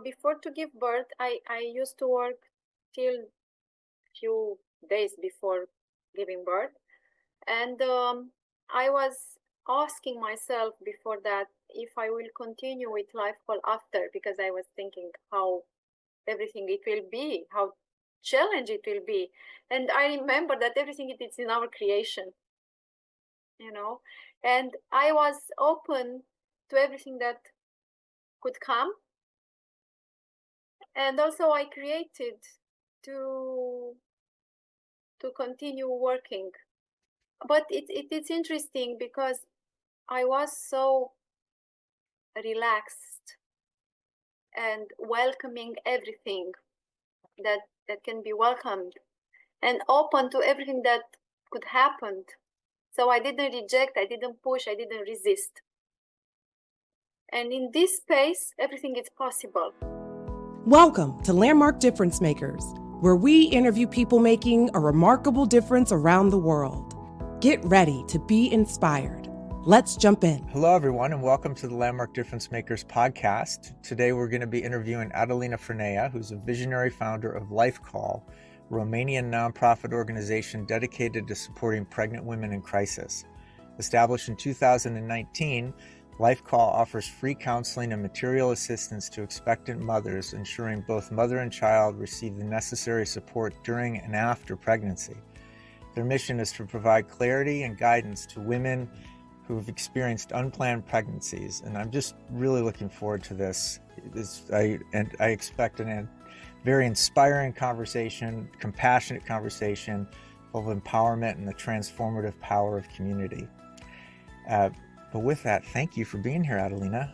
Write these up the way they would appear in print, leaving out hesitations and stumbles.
before to give birth, I used to work till few days before giving birth. And I was asking myself before that if I will continue with life call after, because I was thinking how everything it will be, how challenge it will be. And I remember that everything it is in our creation, and I was open to everything that could come. And also I created to continue working. But it's interesting because I was so relaxed and welcoming everything that can be welcomed, and open to everything that could happen. So I didn't reject, I didn't push, I didn't resist. And in this space, everything is possible. Welcome to Landmark Difference Makers, where we interview people making a remarkable difference around the world. Get ready to be inspired. Let's jump in. Hello, everyone, and welcome to the Landmark Difference Makers podcast. Today, we're going to be interviewing Adelina Fronea, who's a visionary founder of Life Call, a Romanian nonprofit organization dedicated to supporting pregnant women in crisis. Established in 2019, Life Call offers free counseling and material assistance to expectant mothers, ensuring both mother and child receive the necessary support during and after pregnancy. Their mission is to provide clarity and guidance to women who have experienced unplanned pregnancies. And I'm just really looking forward to this. I expect a very inspiring conversation, compassionate conversation, full of empowerment and the transformative power of community. But with that, thank you for being here, Adelina.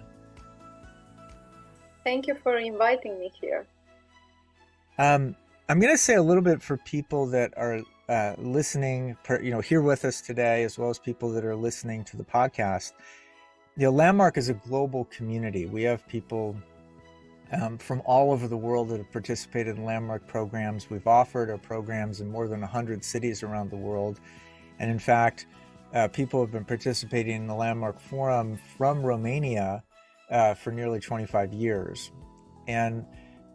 Thank you for inviting me here. I'm going to say a little bit for people that are listening, here with us today, as well as people that are listening to the podcast. Landmark is a global community. We have people from all over the world that have participated in Landmark programs. We've offered our programs in more than 100 cities around the world. And in fact, people have been participating in the Landmark Forum from Romania for nearly 25 years. And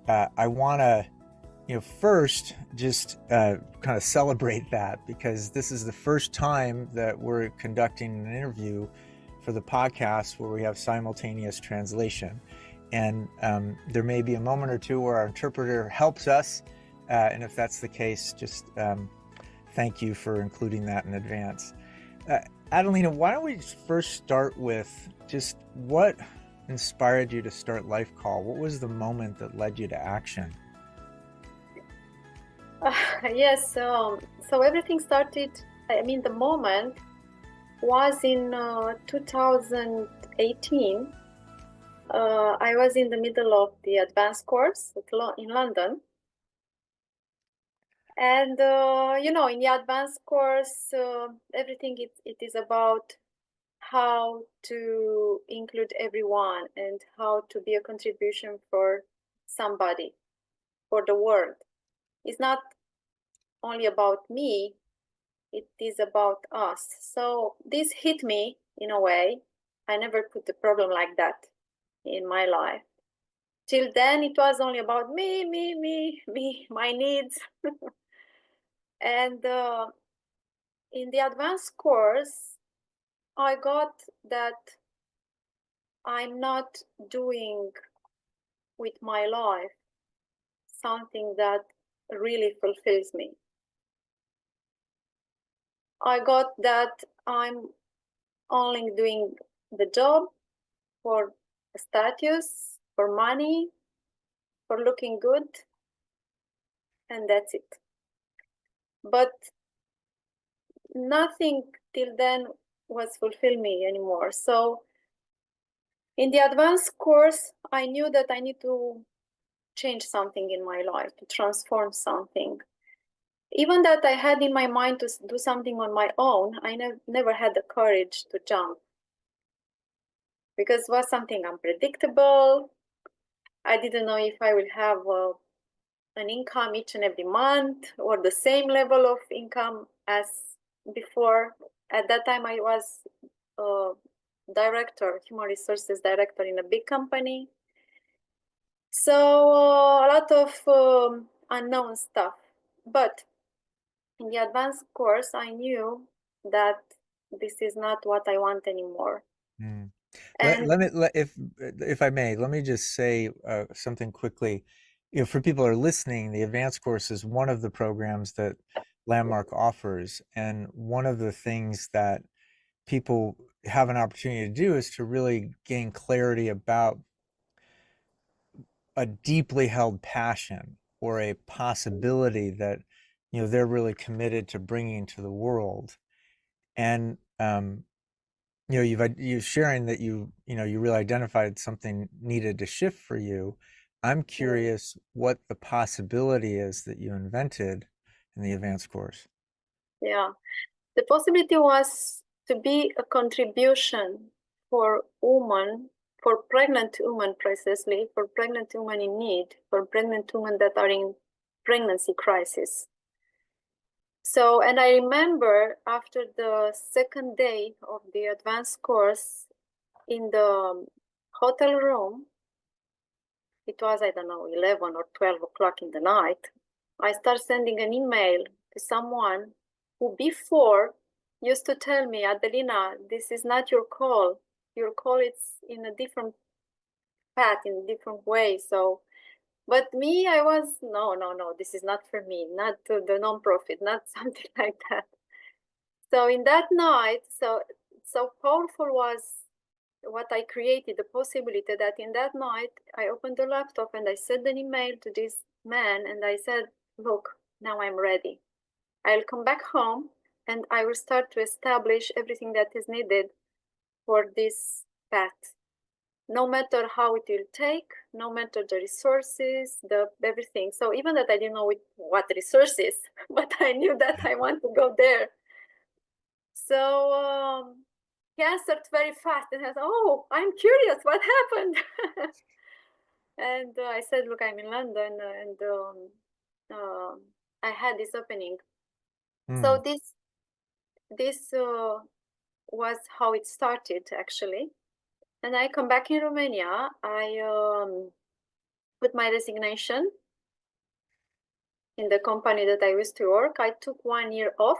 I want to first just kind of celebrate that, because this is the first time that we're conducting an interview for the podcast where we have simultaneous translation. And there may be a moment or two where our interpreter helps us. And if that's the case, just thank you for including that in advance. Adelina, why don't we first start with just what inspired you to start Life Call? What was the moment that led you to action? Yes, so everything started, the moment was in 2018. I was in the middle of the advanced course in London. And, in the advanced course, everything it is about how to include everyone and how to be a contribution for somebody, for the world. It's not only about me, it is about us. So this hit me in a way. I never put a problem like that in my life. Till then, it was only about me, my needs. And in the advanced course, I got that I'm not doing with my life something that really fulfills me. I got that I'm only doing the job for status, for money, for looking good, and that's it. But nothing till then was fulfill me anymore. So in the advanced course, I knew that I need to change something in my life, to transform something. Even that I had in my mind to do something on my own, I never had the courage to jump, because it was something unpredictable. I didn't know if I will have an income each and every month or the same level of income as before. At that time, I was director, human resources director in a big company. So a lot of unknown stuff. But in the advanced course, I knew that this is not what I want anymore. Mm. And If I may, let me just say something quickly. For people who are listening, the advanced course is one of the programs that Landmark offers, and one of the things that people have an opportunity to do is to really gain clarity about a deeply held passion or a possibility that they're really committed to bringing to the world. And you're sharing that you really identified something needed to shift for you. I'm curious what the possibility is that you invented in the advanced course. yeah, the possibility was to be a contribution for women, for pregnant women precisely, for pregnant women in need, for pregnant women that are in pregnancy crisis. So, and I remember after the second day of the advanced course in the hotel room, it was, I don't know, 11 or 12 o'clock in the night, I started sending an email to someone who before used to tell me, Adelina, this is not your call. Your call is in a different path, in a different way. So, but me, I was, no, this is not for me, not to the nonprofit, not something like that. So in that night, so powerful was what I created, the possibility that in that night, I opened the laptop and I sent an email to this man and I said, look, now I'm ready. I'll come back home and I will start to establish everything that is needed for this path. No matter how it will take, no matter the resources, everything. So even that I didn't know what resources, but I knew that I want to go there. So he answered very fast and said, oh, I'm curious, what happened? And I said, look, I'm in London and I had this opening. So this was how it started actually. And I come back in Romania. I put my resignation in the company that I used to work. I took 1 year off.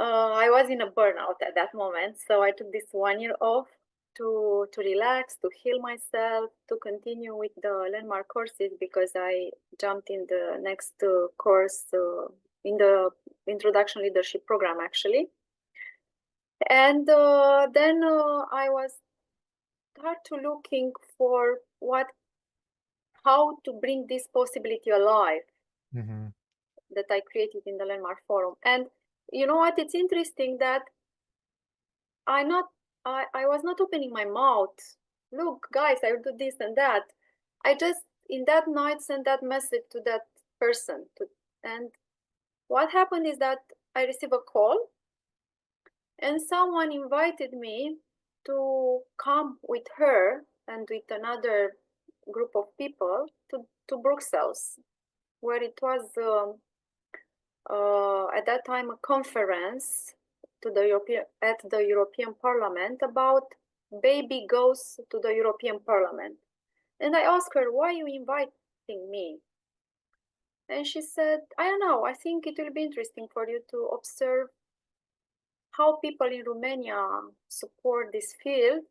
I was in a burnout at that moment, so I took this 1 year off to relax, to heal myself, to continue with the landmark courses because I jumped in the next course in the introduction leadership program actually. And then I was start to looking for how to bring this possibility alive that I created in the landmark forum. And you know what? It's interesting that I was not opening my mouth. Look, guys, I will do this and that. I just in that night sent that message to that person. And what happened is that I received a call, and someone invited me to come with her and with another group of people to Brussels, where it was at that time a conference at the European Parliament about baby goes to the European Parliament. And I asked her, why are you inviting me? And she said, I don't know, I think it will be interesting for you to observe how people in Romania support this field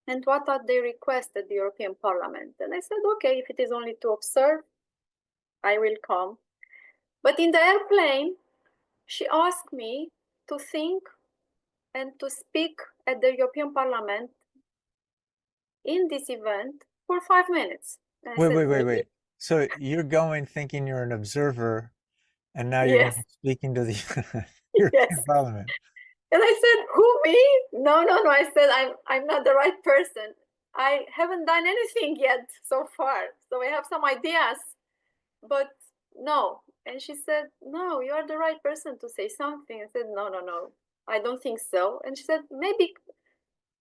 and what are their requests at the European Parliament. And I said, okay, if it is only to observe, I will come. But in the airplane, she asked me to think and to speak at the European Parliament in this event for 5 minutes. Wait. So you're going thinking you're an observer, and now you're going Yes, to speaking to the yes. European Parliament. And I said, who, me? No. I said, I'm not the right person. I haven't done anything yet so far. So I have some ideas, but no. And she said, no, you are the right person to say something. I said, no, I don't think so. And she said, maybe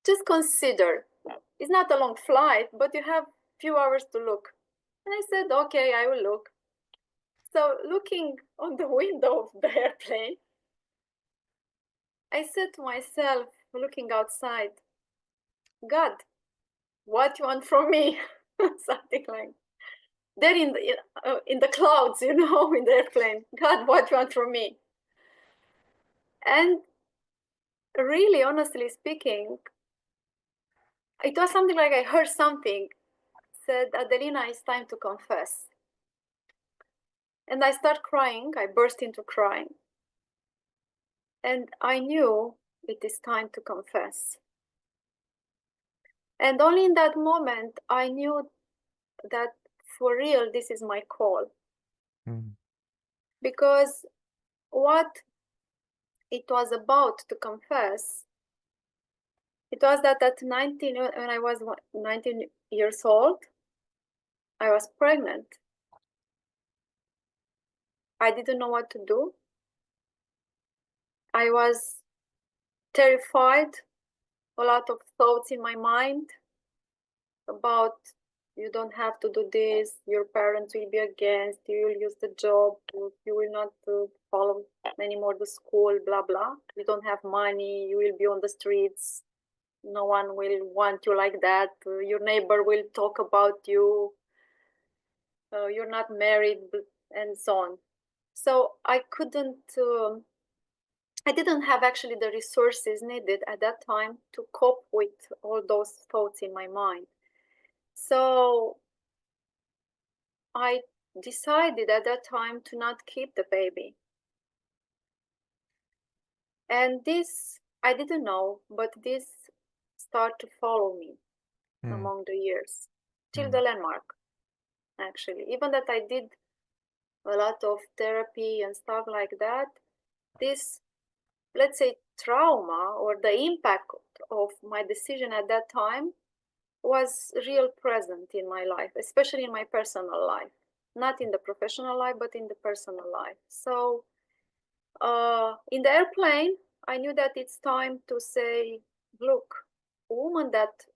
just consider. It's not a long flight, but you have few hours to look. And I said, okay, I will look. So looking on the window of the airplane, I said to myself, looking outside, God, what you want from me? Something like they're in the clouds, in the airplane. God, what you want from me? And really, honestly speaking, it was something like I heard something said, Adelina, it's time to confess. And I start crying. I burst into crying. And I knew it is time to confess. And only in that moment, I knew that for real, this is my call. Mm. Because what it was about to confess, it was that at 19, when I was 19 years old, I was pregnant. I didn't know what to do. I was terrified, a lot of thoughts in my mind about you don't have to do this, your parents will be against, you will lose the job, you will not follow anymore the school, blah, blah. You don't have money, you will be on the streets, no one will want you like that, your neighbor will talk about you, you're not married, and so on. So I didn't have actually the resources needed at that time to cope with all those thoughts in my mind. So I decided at that time to not keep the baby. And this, I didn't know, but this started to follow me among the years, till the landmark, actually. Even that I did a lot of therapy and stuff like that, this, let's say, trauma or the impact of my decision at that time was real present in my life, especially in my personal life, not in the professional life, but in the personal life. So in the airplane, I knew that it's time to say, look, women that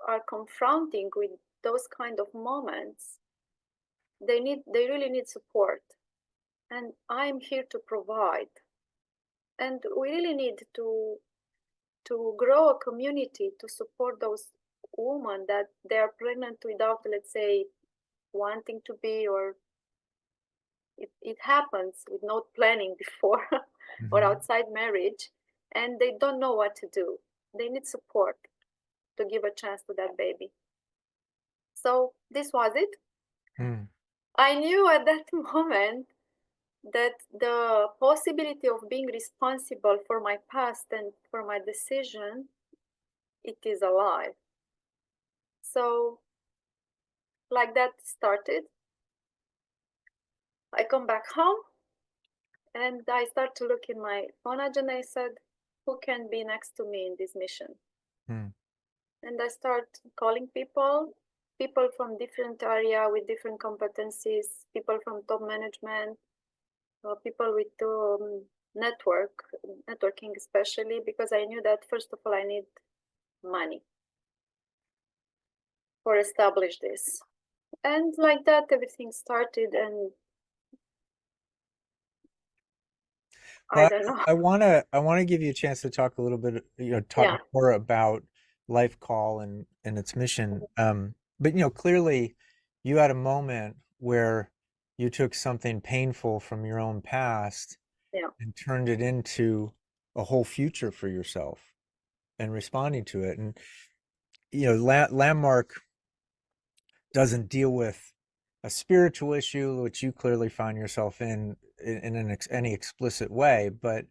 are confronting with those kind of moments, they really need support, and I'm here to provide. And we really need to grow a community to support those women that they are pregnant without, let's say, wanting to be, or it happens with no planning before or outside marriage, and they don't know what to do. They need support to give a chance to that baby. So this was it. I knew at that moment that the possibility of being responsible for my past and for my decision, it is alive. So like that started. I come back home and I start to look in my phone agenda. I said, who can be next to me in this mission? And I start calling people from different area with different competencies, people from top management, people with networking especially, because I knew that first of all I need money for establish this. And like that everything started, and Well, I don't know. I wanna give you a chance to talk a little bit, talk more about Life Call and its mission. But clearly you had a moment where you took something painful from your own past and turned it into a whole future for yourself and responding to it. And Landmark doesn't deal with a spiritual issue, which you clearly find yourself in any explicit way, but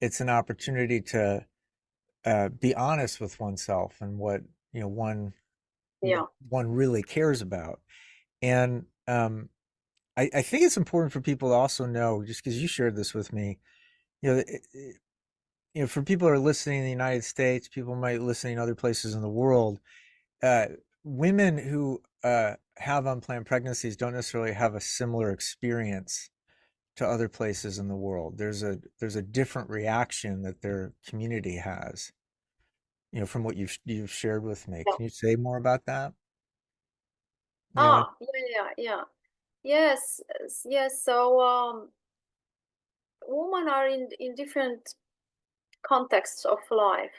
it's an opportunity to be honest with oneself and what one really cares about. And I think it's important for people to also know, just because you shared this with me, for people who are listening in the United States, people might listen in other places in the world, women who have unplanned pregnancies don't necessarily have a similar experience to other places in the world. There's a different reaction that their community has, from what you've shared with me. Can you say more about that? Yeah. Yes. So women are in different contexts of life.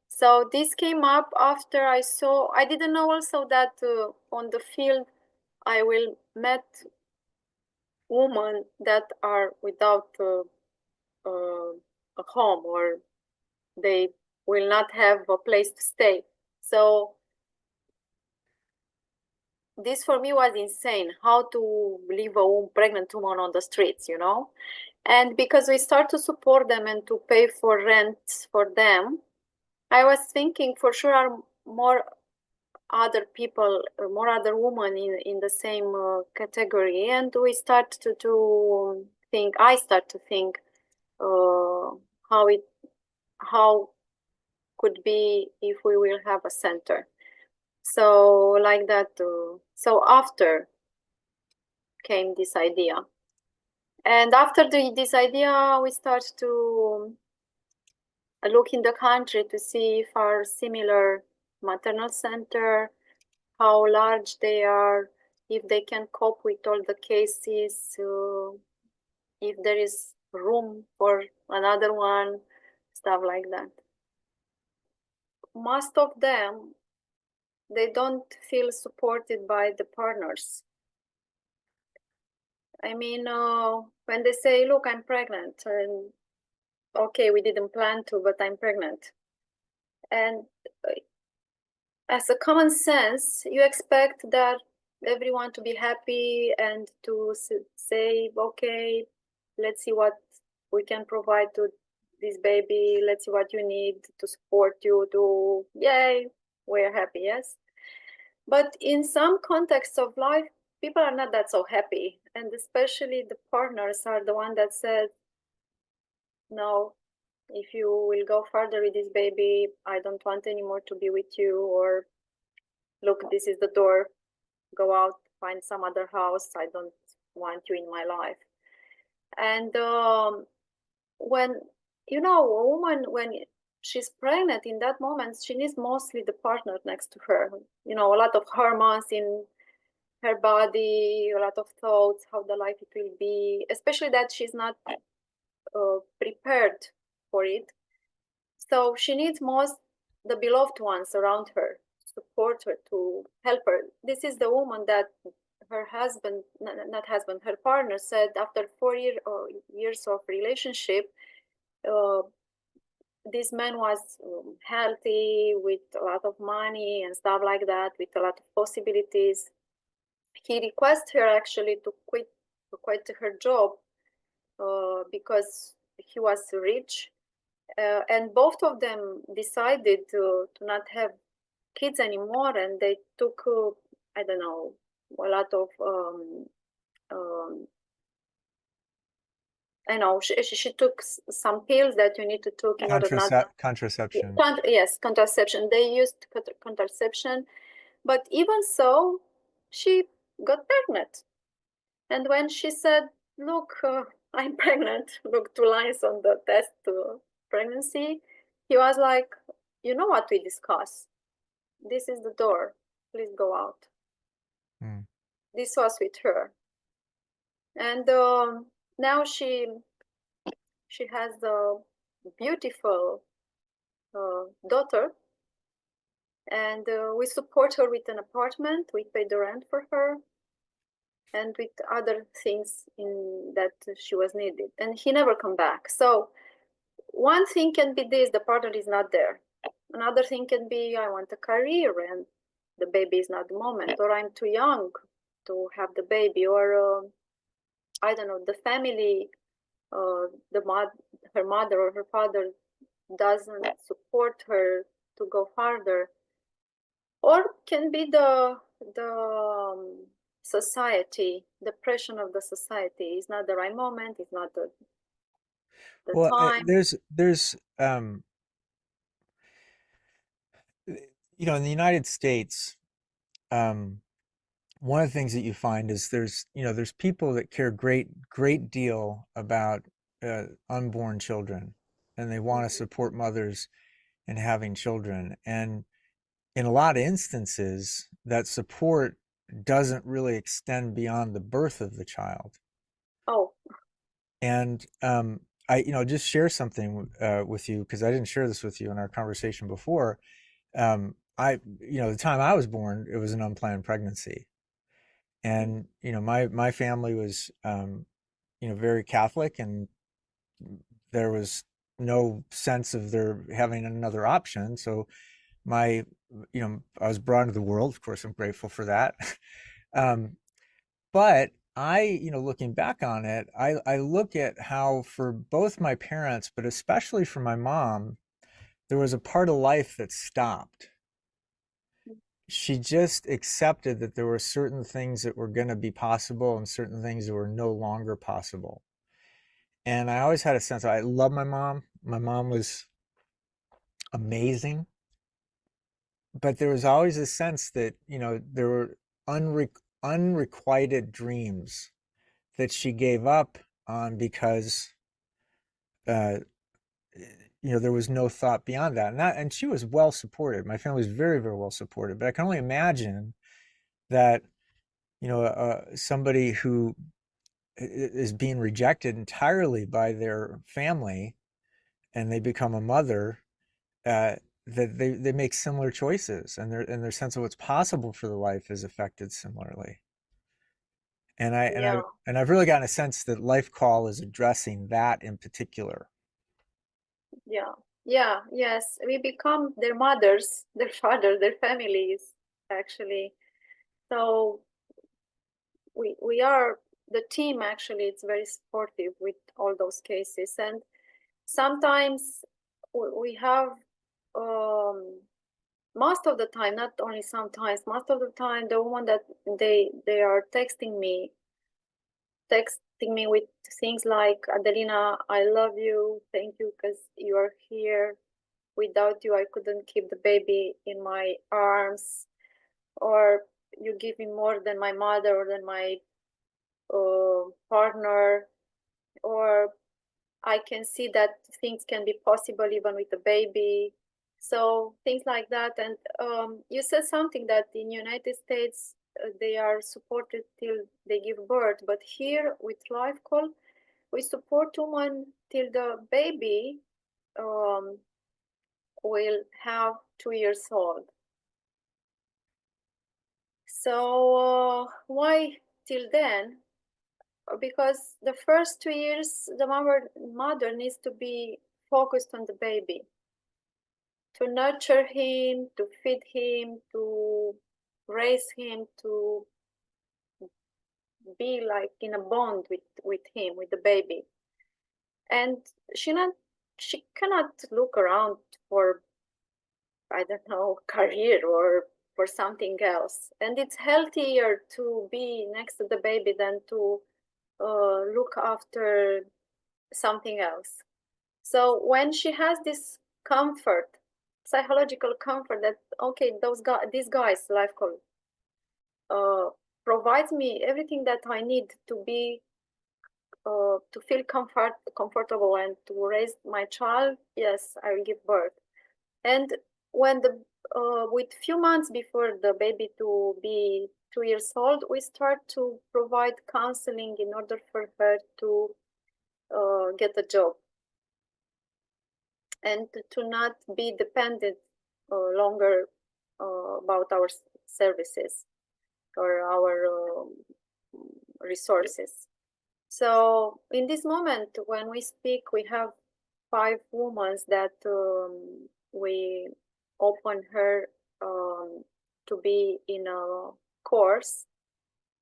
So this came up after I didn't know also that on the field I will met women that are without a home, or they will not have a place to stay. So this for me was insane, how to leave a pregnant woman on the streets, you know? And because we start to support them and to pay for rent for them, I was thinking for sure are more other people, more other women in the same category. And we start to think, I start to think how it, how could be if we will have a center. So like that, so after came this idea. And after this idea, we start to look in the country to see if are similar maternal center, how large they are, if they can cope with all the cases, if there is room for another one, stuff like that. Most of them, they don't feel supported by the partners. I mean, when they say, look, I'm pregnant, and okay, we didn't plan to, but I'm pregnant. And as a common sense, you expect that everyone to be happy and to say, okay, let's see what we can provide to this baby. Let's see what you need to support you to, yay, we're happy, yes. But in some contexts of life, people are not that so happy. And especially the partners are the one that said, no, if you will go further with this baby, I don't want anymore to be with you, or look, this is the door, go out, find some other house, I don't want you in my life. And when, you know, a woman, when she's pregnant, in that moment, she needs mostly the partner next to her. You know, a lot of hormones in her body, a lot of thoughts, how the life it will be, especially that she's not prepared for it. So she needs most the beloved ones around her, support her, to help her. This is the woman that her husband, not husband, her partner said after 4 years of relationship, this man was healthy, with a lot of money and stuff like that, with a lot of possibilities. He requested her actually to quit her job because he was rich, and both of them decided to not have kids anymore, and they took I don't know, a lot of I know she took some pills that you need to take in order not contraception. Yes, contraception. They used contraception, but even so, she got pregnant. And when she said, "Look, I'm pregnant," look, 2 lines on the test pregnancy, he was like, "You know what we discussed? This is the door. Please go out." Mm. This was with her, and now she has a beautiful daughter, and we support her with an apartment. We pay the rent for her, and with other things in that she was needed. And he never come back. So one thing can be this: the partner is not there. Another thing can be, I want a career and the baby is not the moment, or I'm too young to have the baby, or I don't know, the family, her mother or her father doesn't support her to go farther, or can be the society, the pressure of the society. Is not the right moment. It's not the Well, time. there's you know, in the United States, one of the things that you find is there's people that care great deal about unborn children, and they want to support mothers in having children. And in a lot of instances, that support doesn't really extend beyond the birth of the child. Oh, And just share something with you, because I didn't share this with you in our conversation before. The time I was born, it was an unplanned pregnancy. And, my family was, very Catholic, and there was no sense of there having another option. So I was brought into the world. Of course, I'm grateful for that. um, but looking back on it, I look at how for both my parents, but especially for my mom, there was a part of life that stopped. She just accepted that there were certain things that were going to be possible and certain things that were no longer possible. And I always had a sense I love my mom. My mom was amazing, but there was always a sense that, there were unrequited dreams that she gave up on because uh, there was no thought beyond that. And she was well supported. My family was very, very well supported. But I can only imagine that, somebody who is being rejected entirely by their family and they become a mother, that they make similar choices, and their sense of what's possible for the life is affected similarly. Yeah. And I've really gotten a sense that Life Call is addressing that in particular. Yeah. Yeah. Yes. We become their mothers, their fathers, their families, actually. So we are the team, actually. It's very supportive with all those cases. And sometimes we have, most of the time, not only sometimes, most of the time, the woman that they are texting me with things like, Adelina, I love you, thank you, because you are here. Without you, I couldn't keep the baby in my arms, or you give me more than my mother or than my partner, or I can see that things can be possible even with a baby. So things like that. And you said something that in United States they are supported till they give birth, but here with Life Call we support women till the baby um, will have 2 years old. So why till then? Because the first 2 years the mother needs to be focused on the baby, to nurture him, to feed him, to raise him, to be like in a bond with him, with the baby. And she cannot look around for, I don't know, career or for something else. And it's healthier to be next to the baby than to look after something else. So when she has this comfort, psychological comfort, that okay, these guys, Life Call, provides me everything that I need to be to feel comfortable and to raise my child. Yes, I will give birth. And when the with few months before the baby to be 2 years old, we start to provide counseling in order for her to get a job and to not be dependent longer about our services or our resources. So in this moment, when we speak, we have 5 women that we open her to be in a course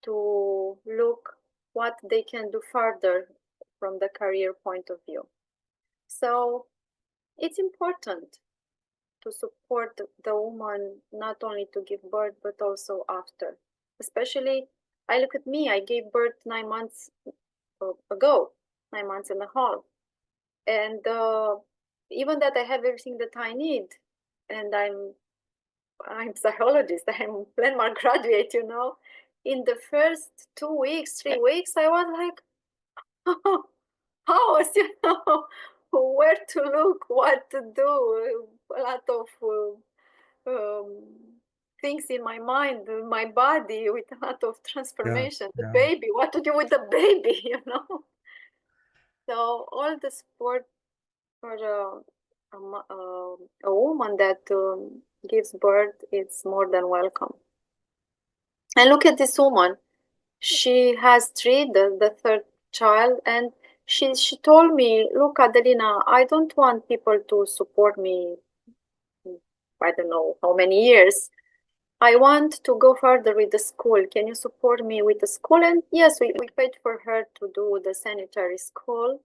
to look what they can do further from the career point of view. So it's important to support the woman not only to give birth but also after. Especially, I look at me, I gave birth 9 months ago, 9 months and a half. And even that I have everything that I need, and I'm psychologist, I'm landmark graduate, in the first 2 weeks, 3 weeks, I was like, oh, how was, where to look, what to do, a lot of things in my mind, my body, with a lot of Yeah, transformation. The yeah. baby, what to do with the baby, So all the support for a woman that gives birth is more than welcome. And look at this woman. She has three, the third child, and she told me, look, Adelina, I don't want people to support me, I don't know how many years. I want to go further with the school. Can you support me with the school? And yes, we paid for her to do the sanitary school.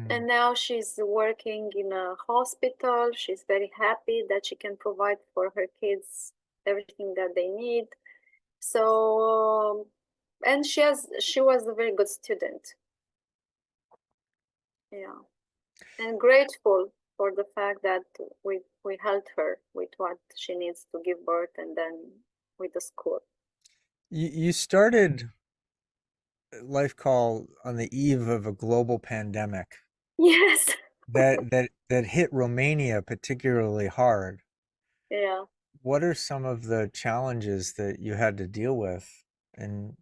And now she's working in a hospital. She's very happy that she can provide for her kids everything that they need. So, and she was a very good student. Yeah. And grateful for the fact that we helped her with what she needs to give birth and then with the school. You started Life Call on the eve of a global pandemic Yes. that hit Romania particularly hard. Yeah. What are some of the challenges that you had to deal with? And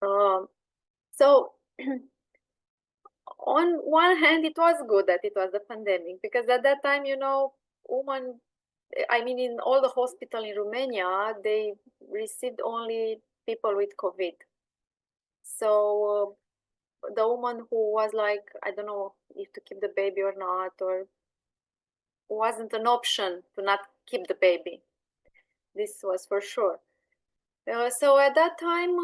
Um, so on one hand, it was good that it was a pandemic because at that time, women, I mean, in all the hospital in Romania, they received only people with COVID. So the woman who was like, I don't know if to keep the baby or not, or wasn't an option to not keep the baby. This was for sure. So at that time,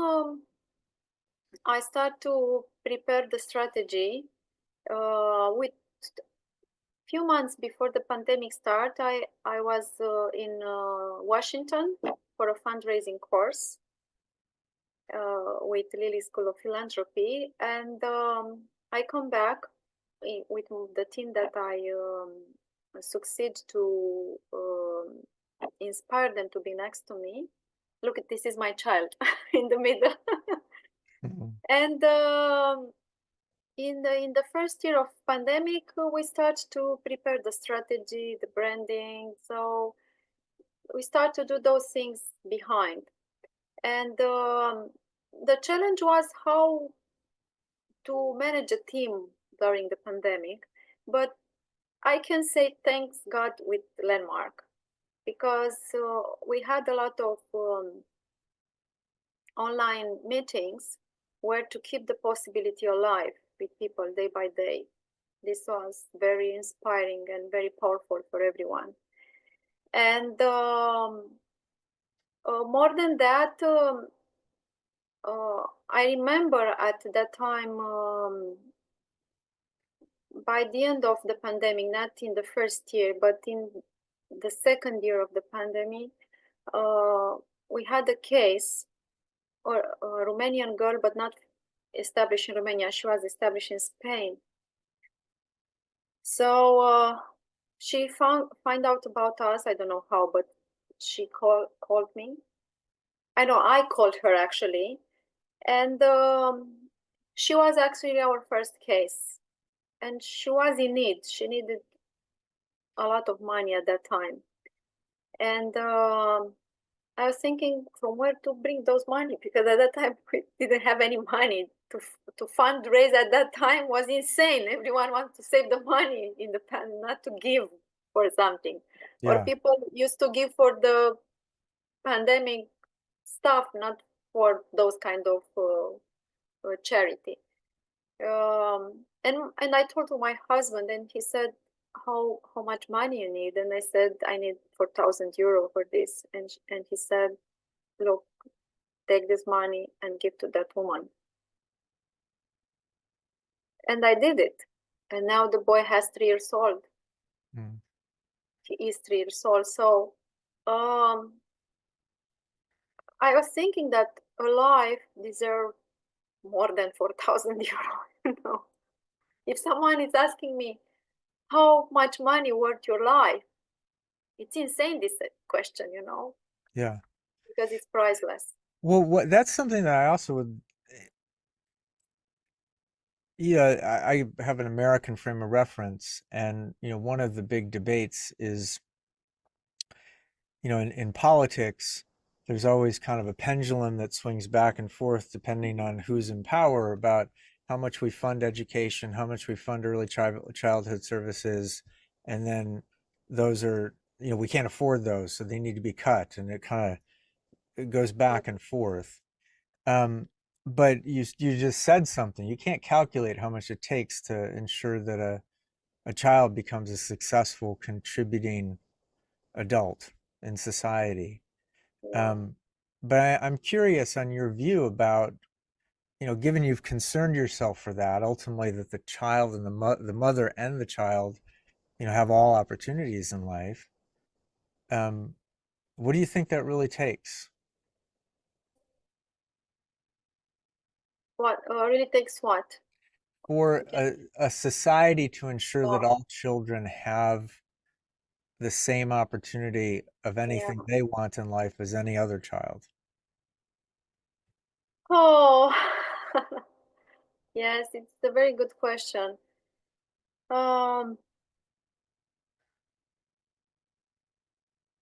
I start to prepare the strategy. With few months before the pandemic start, I was in Washington for a fundraising course with Lilly School of Philanthropy, and I come back with the team that I succeed to inspire them to be next to me. Look, this is my child in the middle. And in the first year of pandemic, we start to prepare the strategy, the branding. So we start to do those things behind. And the challenge was how to manage a team during the pandemic. But I can say thanks God with Landmark because we had a lot of online meetings where to keep the possibility alive with people day by day. This was very inspiring and very powerful for everyone. And more than that, I remember at that time, by the end of the pandemic, not in the first year, but in the second year of the pandemic, we had a case, or a Romanian girl, but not established in Romania. She was established in Spain. So she find out about us. I don't know how, but she called me. I called her actually, and she was actually our first case, and she was in need. She needed a lot of money at that time, and I was thinking from where to bring those money because at that time we didn't have any money to fundraise. At that time was insane. Everyone wanted to save the money in the pen, not to give for something, or yeah, people used to give for the pandemic stuff, not for those kind of charity. And I told to my husband, and he said, "How much money you need?" And I said, "I need 4,000 euro for this." And he said, "Look, take this money and give to that woman." And I did it. And now the boy has 3 years old. mm, He is 3 years old. So I was thinking that a life deserves more than 4,000 euro. If someone is asking me how much money worth your life, it's insane, this question, yeah. because it's priceless. Well, that's something that I also would. Yeah, I have an American frame of reference, and one of the big debates is, in politics, there's always kind of a pendulum that swings back and forth depending on who's in power about, how much we fund education, how much we fund early childhood services, and then those are, we can't afford those, so they need to be cut, and it goes back and forth. But you just said something. You can't calculate how much it takes to ensure that a child becomes a successful contributing adult in society. Yeah. But I'm curious on your view about, given you've concerned yourself for that, ultimately that the child and the mother and the child, have all opportunities in life. What do you think that really takes? What really takes what? For Okay. a society to ensure that Oh, all children have the same opportunity of yeah. anything they want in life as any other child? Oh, yes, it's a very good question. Um,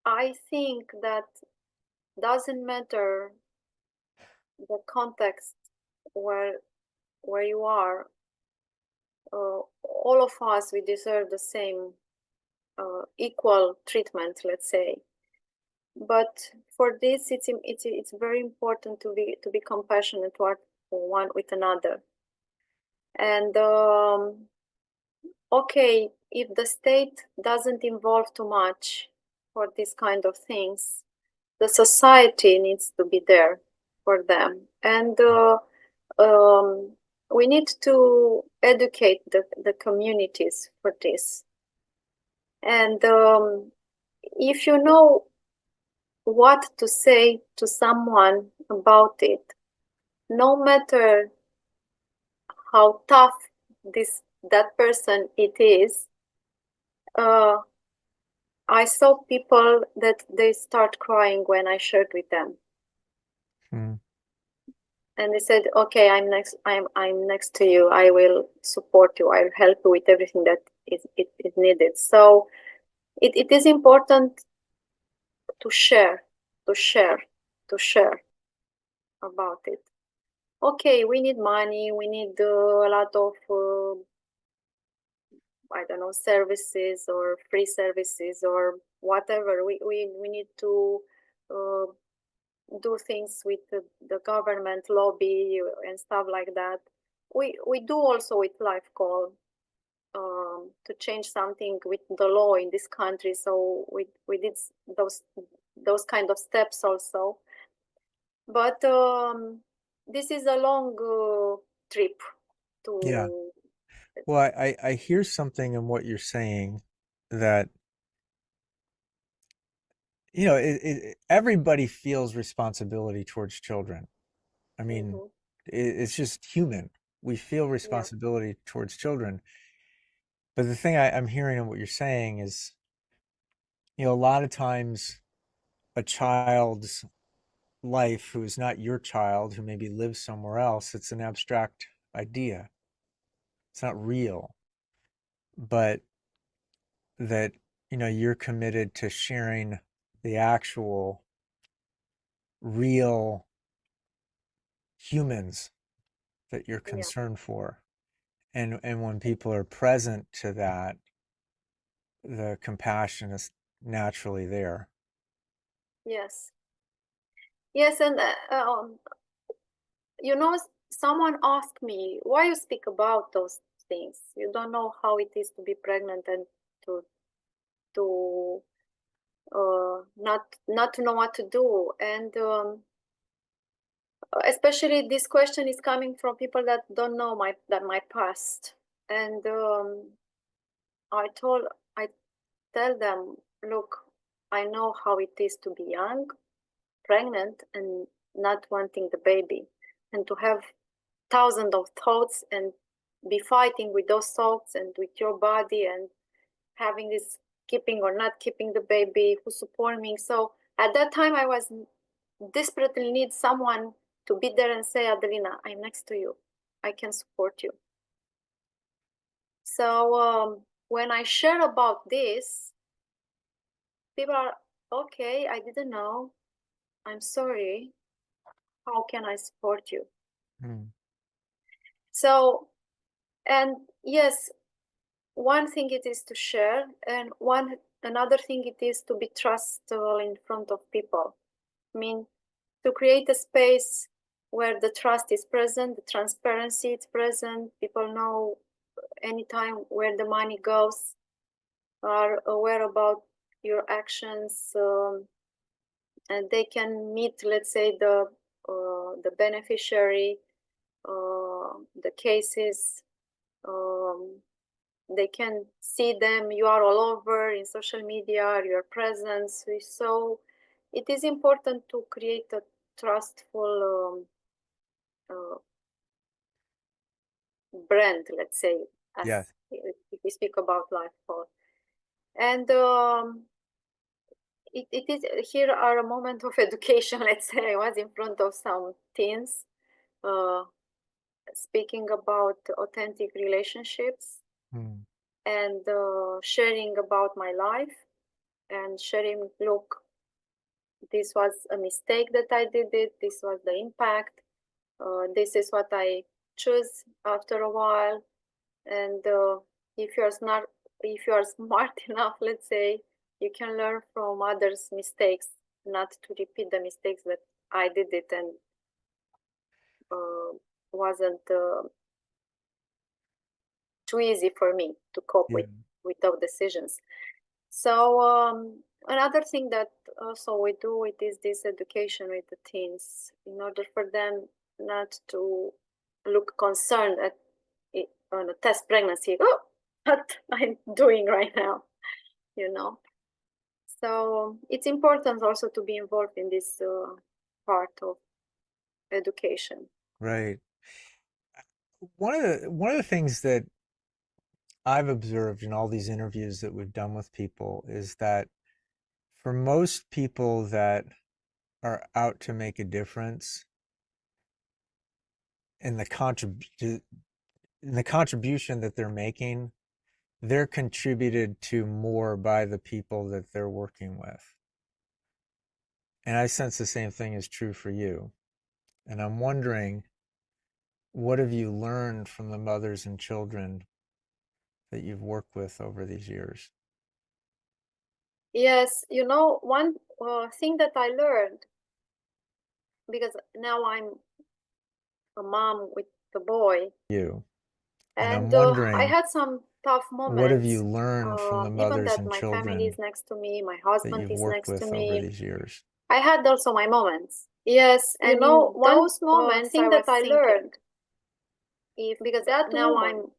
I think that doesn't matter the context where where you are. All of us, we deserve the same equal treatment, let's say. But for this, it's very important to be compassionate one with another. And okay, if the state doesn't involve too much for these kind of things, the society needs to be there for them. And um, we need to educate the communities for this. And if you know what to say to someone about it, no matter how tough that person it is, uh, I saw people that they start crying when I shared with them, Hmm. and they said, "Okay, I'm next to you. I will support you. I'll help you with everything that is needed." So it is important to share, to share, to share about it. Okay, we need money. We need a lot of I don't know, services or free services or whatever. We need to uh, do things with the government lobby and stuff like that. We do also with life call to change something with the law in this country. So we did those kind of steps also. But this is a long trip Yeah. to. Well, I hear something in what you're saying that, everybody feels responsibility towards children. I mean, Mhm. it's just human. We feel Yeah. responsibility towards children. But the thing I'm hearing in what you're saying is, a lot of times a child's life who is not your child, who maybe lives somewhere else, it's an abstract idea. It's not real, but that, you're committed to sharing the actual real humans that you're Yeah. concerned for. And when people are present to that, the compassion is naturally there. Yes. Yes, and you know, someone asked me why you speak about those things. You don't know how it is to be pregnant and to to not to know what to do. And especially this question is coming from people that don't know my past. And I told I tell them, look, I know how it is to be young, pregnant, and not wanting the baby, and to have thousands of thoughts and be fighting with those thoughts and with your body and having this keeping or not keeping the baby, who's supporting me. So at that time I was desperately need someone to be there and say, Adelina, I'm next to you, I can support you. So when I share about this, people are, okay, I didn't know, I'm sorry, how can I support you? Mm. So, and yes, one thing it is to share, and another thing it is to be trustable in front of people. I mean, to create a space where the trust is present, the transparency is present, people know anytime where the money goes, are aware about your actions, and they can meet, let's say, the beneficiary, the cases. They can see them. You are all over in social media, your presence. So it is important to create a trustful brand, let's say, as Yes. if we speak about life for. And it is here are a moment of education. Let's say I was in front of some teens, speaking about authentic relationships and sharing about my life and sharing, look, this was a mistake that I did it. This was the impact. This is what I choose after a while. And if you are smart enough, let's say, you can learn from others' mistakes, not to repeat the mistakes that I did it and wasn't too easy for me to cope with those decisions. So another thing that also we do, it is this education with the teens in order for them not to look concerned at it, on a test pregnancy. Oh, what I'm doing right now, you know. So it's important also to be involved in this part of education. Right. One of the things that I've observed in all these interviews that we've done with people is that for most people that are out to make a difference in the contribution that they're making, they're contributed to more by the people that they're working with. And I sense the same thing is true for you. And I'm wondering, what have you learned from the mothers and children that you've worked with over these years? Yes, you know, one thing that I learned, because now I'm a mom with a boy, You. And I'm and I wondering, had some tough moments. what have you learned from the Even mothers that and my family children is next to me, my that husband you've is worked next to with over me. these years? I had also my moments. Yes, And you know, in those one moments, thing I that was I thinking, learned, if because that that now woman I'm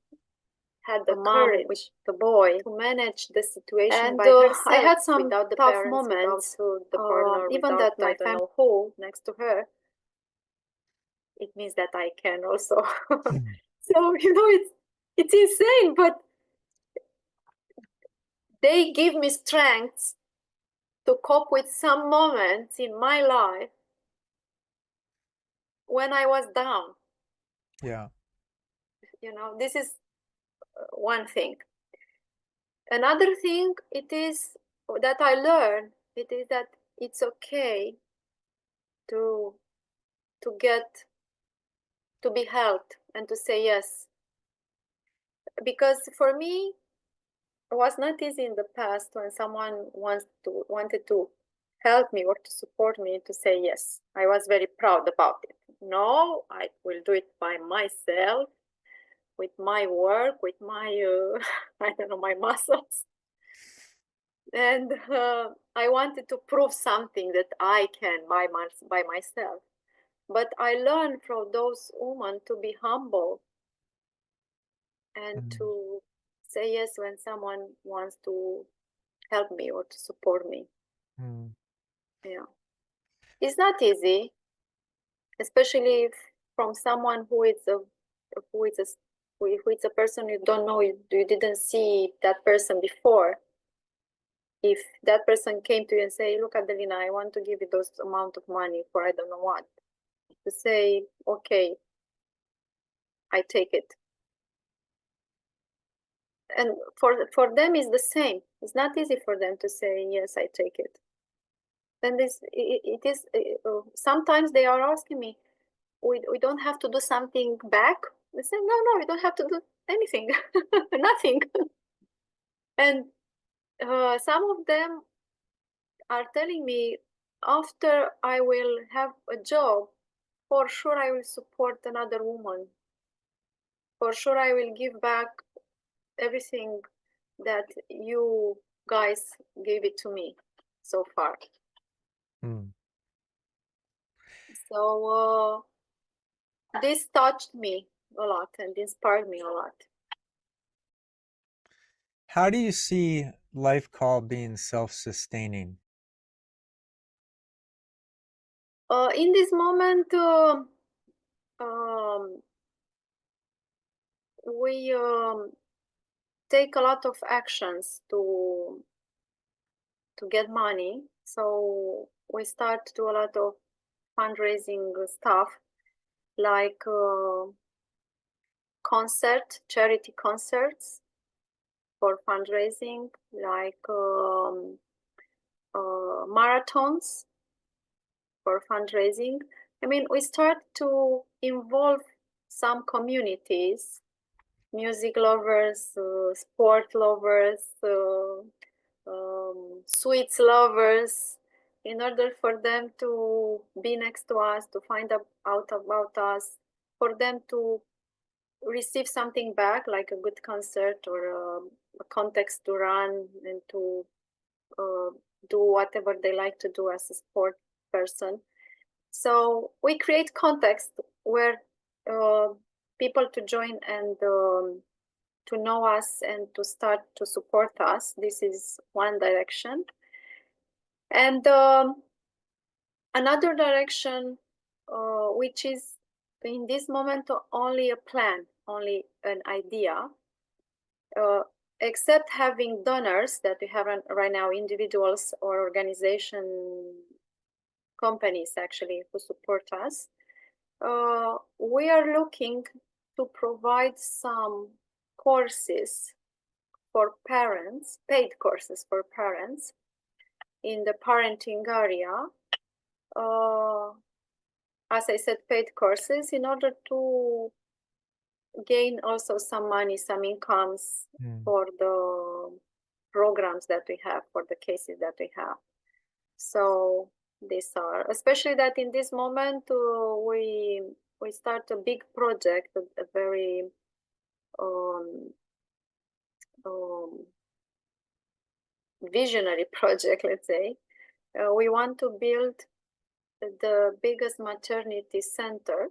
had a the mom with courage the boy, to manage the situation and by herself, I had some without the tough parents, moments, without the partner, even without that my I don't family know who. next to her. It means that I can also. So you know, it's insane, but they give me strength to cope with some moments in my life when I was down. Yeah. You know, this is one thing. Another thing it is that I learned, it is that it's okay to get to be helped and to say yes. Because for me, it was not easy in the past when someone wanted to help me or to support me to say yes. I was very proud about it. No, I will do it by myself, with my work, with my I don't know, my muscles. And I wanted to prove something that I can by myself. But I learned from those women to be humble and to say yes when someone wants to help me or to support me. Yeah, it's not easy, especially if from someone who is a who is a who is a person you don't know, you didn't see that person before. If that person came to you and say, look, Adelina, I want to give you those amount of money for I don't know what, to say, okay, I take it. And for them it's the same. It's not easy for them to say, yes, I take it. Then it is sometimes they are asking me, we don't have to do something back. They say, no, you don't have to do anything, nothing. And some of them are telling me, after I will have a job, for sure I will support another woman. For sure I will give back everything that you guys gave it to me so far. Mm. So this touched me a lot and inspired me a lot. How do you see life call being self-sustaining? In this moment, we take a lot of actions to get money. So we start to do a lot of fundraising stuff, like charity concerts for fundraising, like marathons for fundraising. I mean, we start to involve some communities, music lovers, sport lovers, sweets lovers, in order for them to be next to us, to find out about us, for them to receive something back, like a good concert or a context to run and to do whatever they like to do as a sport person. So we create context where people to join and to know us and to start to support us. This is one direction. And another direction, which is in this moment only a plan, only an idea, except having donors that we have right now, individuals or organization companies actually who support us. We are looking to provide some courses for parents, paid courses for parents in the parenting area. As I said, paid courses in order to gain also some money, some incomes for the programs that we have, for the cases that we have. So these are, especially that in this moment we start a big project, a very visionary project, let's say. We want to build the biggest maternity center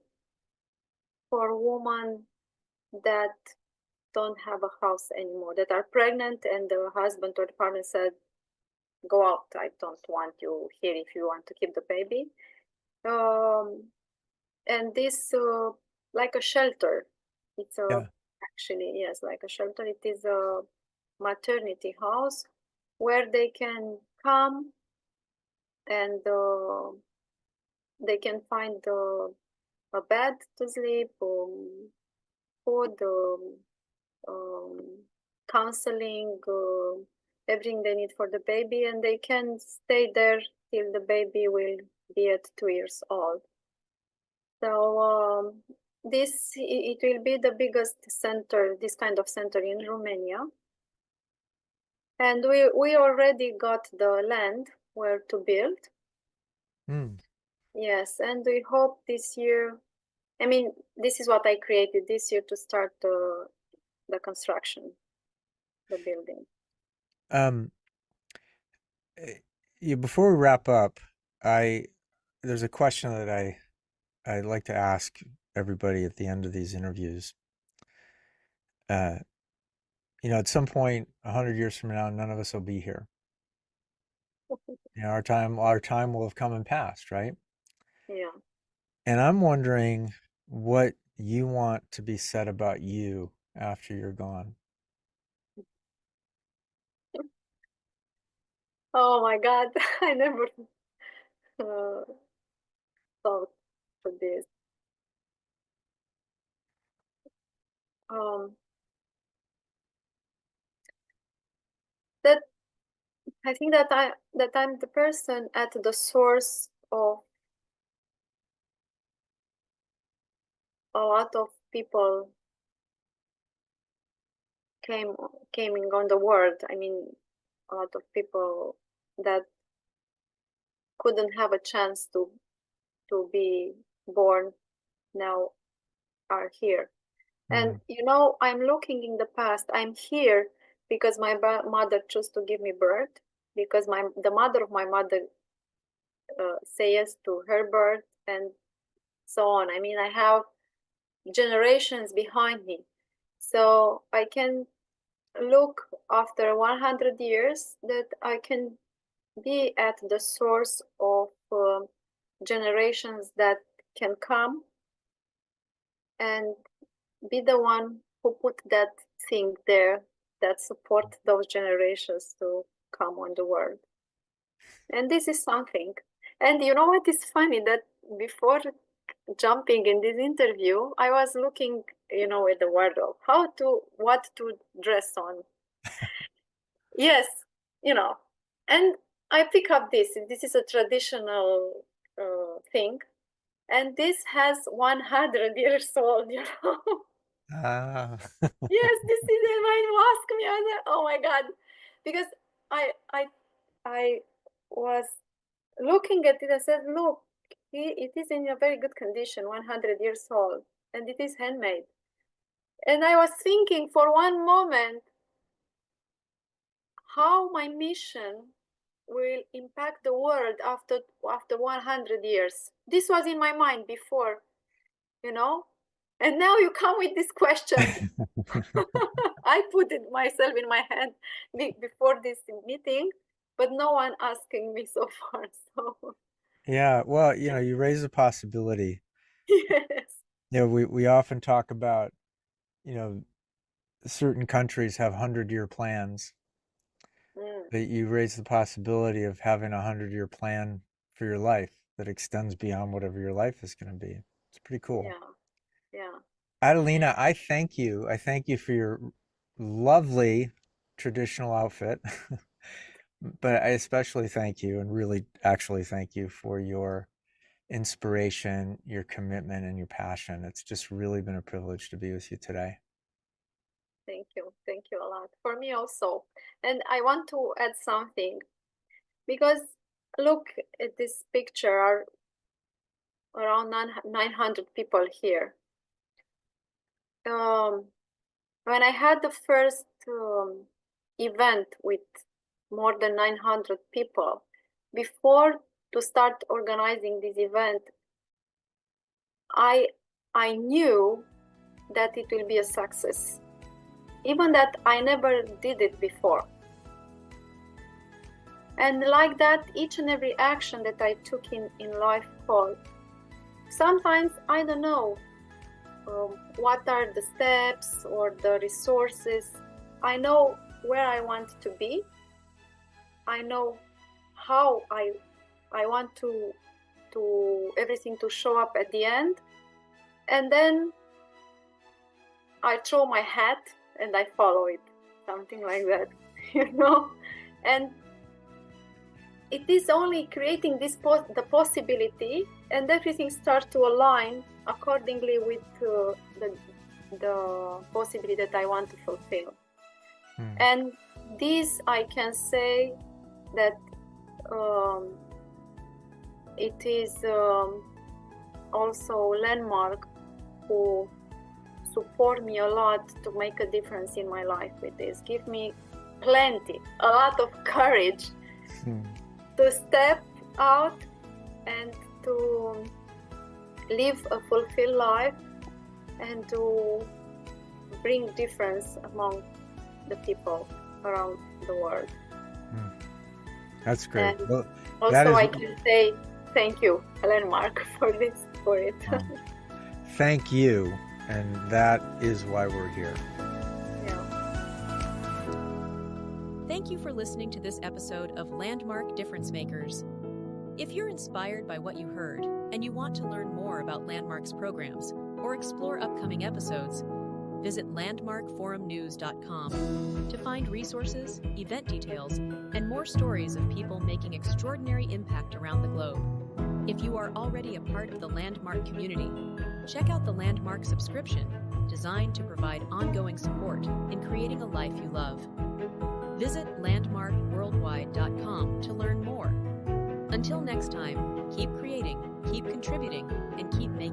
for women that don't have a house anymore, that are pregnant and the husband or the partner said, go out, I don't want you here if you want to keep the baby. And this, like a shelter, it's actually, yes, like a shelter. It is a maternity house where they can come and they can find a bed to sleep, food, counseling, everything they need for the baby, and they can stay there till the baby will be at 2 years old. So it will be the biggest center, this kind of center in Romania. And we already got the land where to build. Yes, and we hope this year, I mean, this is what I created this year, to start the construction, the building. Before we wrap up, there's a question that I'd like to ask everybody at the end of these interviews. At some point, 100 years from now, none of us will be here. Our time will have come and passed, right? Yeah. And I'm wondering what you want to be said about you after you're gone. Oh my God, I never thought of this. That I think that I'm the person at the source of a lot of people came in on the world. I mean, a lot of people that couldn't have a chance to be born now are here. And I'm looking in the past. I'm here because my mother chose to give me birth, because the mother of my mother say yes to her birth, and so on. I mean, I have generations behind me, so I can look after 100 years that I can be at the source of generations that can come, and be the one who put that thing there that support those generations to come on the world. And this is something. And you know what is funny, that before jumping in this interview, I was looking, at the wardrobe, what to dress on. Yes, and I pick up this. This is a traditional thing, and this has 100 years old. Yes, this is it. When you ask me, I said, "Oh my God," because I was looking at it. I said, "Look, it is in a very good condition, 100 years old, and it is handmade." And I was thinking for one moment how my mission will impact the world after 100 years. This was in my mind before, and now you come with this question. I put it myself in my head before this meeting, but no one asking me so far. So Yeah, well, you raise a possibility. yes. We often talk about, certain countries have 100-year plans. But you raise the possibility of having a 100-year plan for your life that extends beyond whatever your life is going to be. It's pretty cool. Yeah. Adelina, I thank you. I thank you for your lovely traditional outfit. But I especially thank you, and really actually thank you, for your inspiration, your commitment, and your passion. It's just really been a privilege to be with you today. Thank you. Thank you a lot. For me also. And I want to add something, because look at this picture, are around 900 people here. When I had the first event with more than 900 people, before to start organizing this event, I knew that it will be a success, even that I never did it before. And like that, each and every action that I took in life called. Sometimes I don't know what are the steps or the resources. I know where I want to be. I know how I want to everything to show up at the end. And then I throw my hat and I follow it, something like that, And it is only creating this the possibility, and everything starts to align accordingly with the possibility that I want to fulfill. And this, I can say that it is also Landmark who support me a lot to make a difference in my life with this. Give me a lot of courage to step out and to live a fulfilled life and to bring difference among the people around the world. That's great. Well, also, I can say thank you, Landmark, for it. Thank you, and that is why we're here. Thank you for listening to this episode of Landmark Difference Makers. If you're inspired by what you heard and you want to learn more about Landmark's programs or explore upcoming episodes, visit landmarkforumnews.com to find resources, event details, and more stories of people making extraordinary impact around the globe. If you are already a part of the Landmark community, check out the Landmark subscription, designed to provide ongoing support in creating a life you love. Visit landmarkworldwide.com to learn more. Until next time, keep creating, keep contributing, and keep making